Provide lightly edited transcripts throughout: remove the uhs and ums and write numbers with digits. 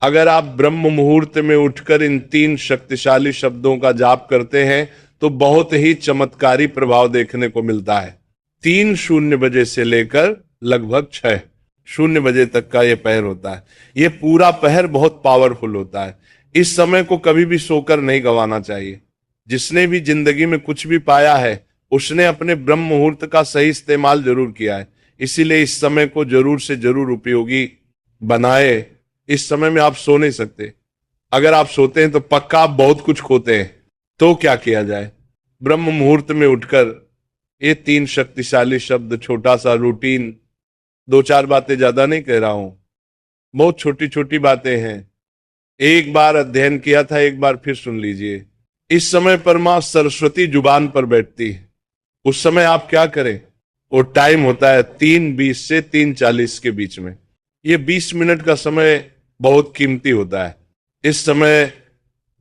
अगर आप ब्रह्म मुहूर्त में उठकर इन 3 शक्तिशाली शब्दों का जाप करते हैं तो बहुत ही चमत्कारी प्रभाव देखने को मिलता है। 3:00 से लेकर लगभग 6:00 तक का यह पहर होता है। यह पूरा पहर बहुत पावरफुल होता है। इस समय को कभी भी सोकर नहीं गंवाना चाहिए। जिसने भी जिंदगी में कुछ भी पाया है उसने अपने ब्रह्म मुहूर्त का सही इस्तेमाल जरूर किया है। इसीलिए इस समय को जरूर से जरूर उपयोगी बनाए। इस समय में आप सो नहीं सकते। अगर आप सोते हैं तो पक्का आप बहुत कुछ खोते हैं। तो क्या किया जाए? ब्रह्म मुहूर्त में उठकर ये 3 शक्तिशाली शब्द, छोटा सा रूटीन, 2-4 बातें ज्यादा नहीं कह रहा हूं, बहुत छोटी छोटी बातें हैं। एक बार अध्ययन किया था, एक बार फिर सुन लीजिए। इस समय पर मां सरस्वती जुबान पर बैठती है। उस समय आप क्या करें? वो टाइम होता है 3:20 से 3:40 के बीच में। ये 20 मिनट का समय बहुत कीमती होता है। इस समय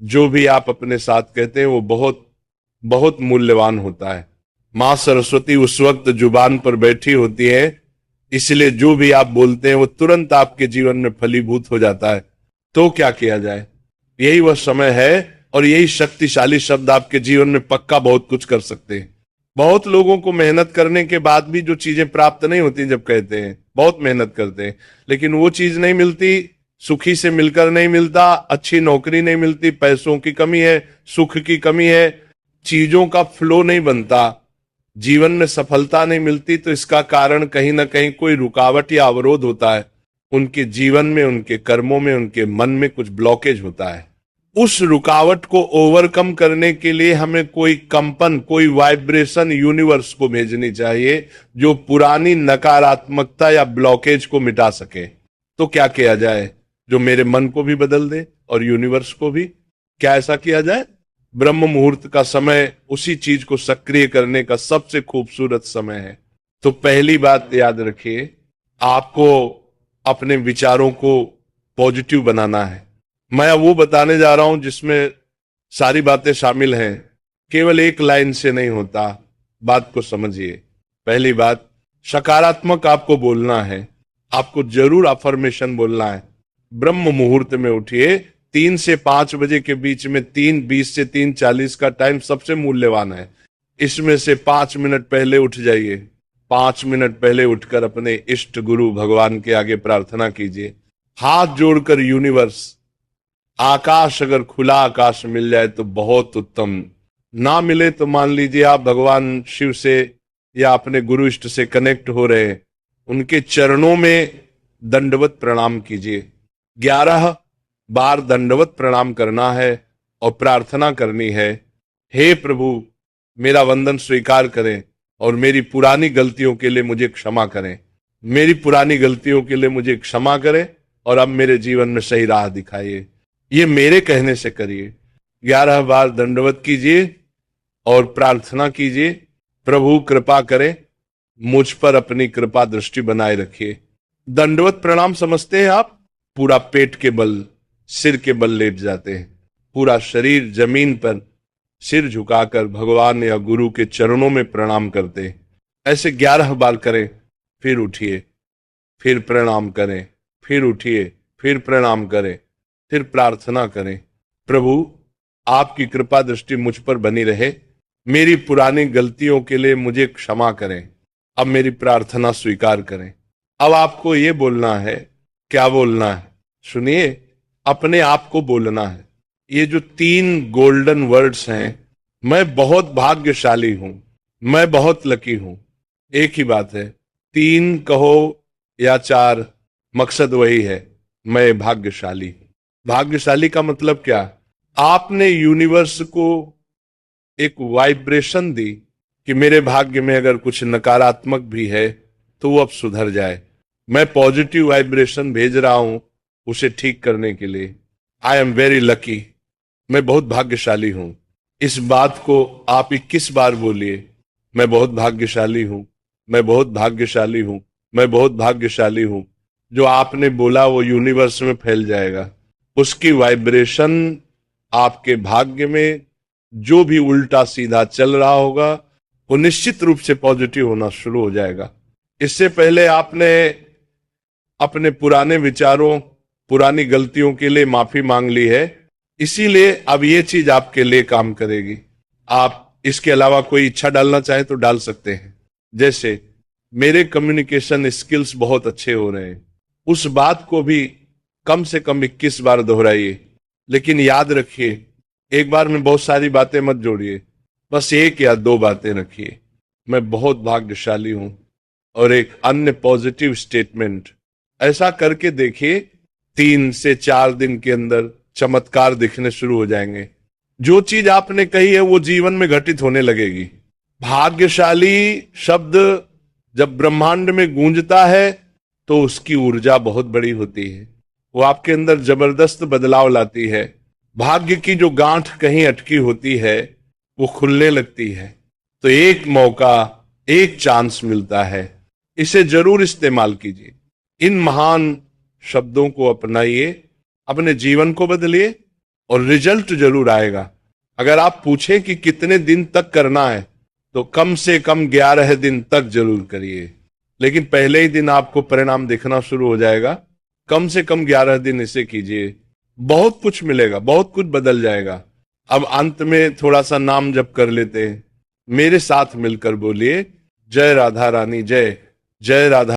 जो भी आप अपने साथ कहते हैं वो बहुत बहुत मूल्यवान होता है। मां सरस्वती उस वक्त जुबान पर बैठी होती है, इसलिए जो भी आप बोलते हैं वो तुरंत आपके जीवन में फलीभूत हो जाता है। तो क्या किया जाए? यही वह समय है और यही शक्तिशाली शब्द आपके जीवन में पक्का बहुत कुछ कर सकते हैं। बहुत लोगों को मेहनत करने के बाद भी जो चीजें प्राप्त नहीं होती, जब कहते हैं बहुत मेहनत करते हैं लेकिन वो चीज नहीं मिलती, सुखी से मिलकर नहीं मिलता, अच्छी नौकरी नहीं मिलती, पैसों की कमी है, सुख की कमी है, चीजों का फ्लो नहीं बनता, जीवन में सफलता नहीं मिलती, तो इसका कारण कहीं ना कहीं कोई रुकावट या अवरोध होता है। उनके जीवन में, उनके कर्मों में, उनके मन में कुछ ब्लॉकेज होता है। उस रुकावट को ओवरकम करने के लिए हमें कोई कंपन, कोई वाइब्रेशन यूनिवर्स को भेजनी चाहिए जो पुरानी नकारात्मकता या ब्लॉकेज को मिटा सके। तो क्या किया जाए? जो मेरे मन को भी बदल दे और यूनिवर्स को भी। क्या ऐसा किया जाए? ब्रह्म मुहूर्त का समय उसी चीज को सक्रिय करने का सबसे खूबसूरत समय है। तो पहली बात याद रखिए, आपको अपने विचारों को पॉजिटिव बनाना है। मैं वो बताने जा रहा हूं जिसमें सारी बातें शामिल हैं, केवल एक लाइन से नहीं होता। बात को समझिए। पहली बात, सकारात्मक आपको बोलना है। आपको जरूर अफर्मेशन बोलना है। ब्रह्म मुहूर्त में उठिए। 3 से 5 बजे के बीच में, 3:20 से 3:40 का टाइम सबसे मूल्यवान है। इसमें से 5 मिनट पहले उठ जाइए। 5 मिनट पहले उठकर अपने इष्ट गुरु भगवान के आगे प्रार्थना कीजिए। हाथ जोड़कर यूनिवर्स, आकाश, अगर खुला आकाश मिल जाए तो बहुत उत्तम, ना मिले तो मान लीजिए आप भगवान शिव से या अपने गुरु इष्ट से कनेक्ट हो रहे हैं, उनके चरणों में दंडवत प्रणाम कीजिए। 11 बार दंडवत प्रणाम करना है और प्रार्थना करनी है, हे प्रभु मेरा वंदन स्वीकार करें और मेरी पुरानी गलतियों के लिए मुझे क्षमा करें। मेरी पुरानी गलतियों के लिए मुझे क्षमा करें और अब मेरे जीवन में सही राह दिखाइए। ये मेरे कहने से करिए। 11 बार दंडवत कीजिए और प्रार्थना कीजिए, प्रभु कृपा करें, मुझ पर अपनी कृपा दृष्टि बनाए रखिए। दंडवत प्रणाम समझते हैं आप? पूरा पेट के बल, सिर के बल लेट जाते हैं, पूरा शरीर जमीन पर सिर झुकाकर भगवान या गुरु के चरणों में प्रणाम करते हैं। ऐसे 11 बार करें, फिर उठिए, फिर प्रणाम करें, फिर उठिए, फिर प्रणाम करें, फिर प्रार्थना करें, प्रभु आपकी कृपा दृष्टि मुझ पर बनी रहे, मेरी पुरानी गलतियों के लिए मुझे क्षमा करें, अब मेरी प्रार्थना स्वीकार करें। अब आपको ये बोलना है। क्या बोलना है? सुनिए, अपने आप को बोलना है। ये जो 3 गोल्डन वर्ड्स हैं, मैं बहुत भाग्यशाली हूं, मैं बहुत लकी हूं, एक ही बात है। 3 कहो या 4, मकसद वही है, मैं भाग्यशाली हूं। भाग्यशाली का मतलब क्या? आपने यूनिवर्स को एक वाइब्रेशन दी कि मेरे भाग्य में अगर कुछ नकारात्मक भी है तो वो अब सुधर जाए। मैं पॉजिटिव वाइब्रेशन भेज रहा हूं उसे ठीक करने के लिए। आई एम वेरी लकी, मैं बहुत भाग्यशाली हूं। इस बात को आप 21 बार बोलिए, मैं बहुत भाग्यशाली हूं, मैं बहुत भाग्यशाली हूं, मैं बहुत भाग्यशाली हूं। जो आपने बोला वो यूनिवर्स में फैल जाएगा। उसकी वाइब्रेशन आपके भाग्य में जो भी उल्टा सीधा चल रहा होगा वो निश्चित रूप से पॉजिटिव होना शुरू हो जाएगा। इससे पहले आपने अपने पुराने विचारों, पुरानी गलतियों के लिए माफी मांग ली है, इसीलिए अब ये चीज आपके लिए काम करेगी। आप इसके अलावा कोई इच्छा डालना चाहे तो डाल सकते हैं। जैसे मेरे कम्युनिकेशन स्किल्स बहुत अच्छे हो रहे हैं, उस बात को भी कम से कम 21 बार दोहराइए। लेकिन याद रखिए, एक बार में बहुत सारी बातें मत जोड़िए, बस एक या दो बातें रखिए। मैं बहुत भाग्यशाली हूं। और एक अन्य पॉजिटिव स्टेटमेंट, ऐसा करके देखिए 3 से 4 दिन के अंदर चमत्कार दिखने शुरू हो जाएंगे। जो चीज आपने कही है वो जीवन में घटित होने लगेगी। भाग्यशाली शब्द जब ब्रह्मांड में गूंजता है तो उसकी ऊर्जा बहुत बड़ी होती है, वो आपके अंदर जबरदस्त बदलाव लाती है। भाग्य की जो गांठ कहीं अटकी होती है वो खुलने लगती है। तो एक मौका, एक चांस मिलता है, इसे जरूर इस्तेमाल कीजिए। इन महान शब्दों को अपनाइए, अपने जीवन को बदलिए और रिजल्ट जरूर आएगा। अगर आप पूछें कि कितने दिन तक करना है तो कम से कम 11 दिन तक जरूर करिए, लेकिन पहले ही दिन आपको परिणाम दिखना शुरू हो जाएगा। कम से कम 11 दिन इसे कीजिए, बहुत कुछ मिलेगा, बहुत कुछ बदल जाएगा। अब अंत में थोड़ा सा नाम जप कर लेते हैं। मेरे साथ मिलकर बोलिए, जय राधा रानी, जय जय राधा।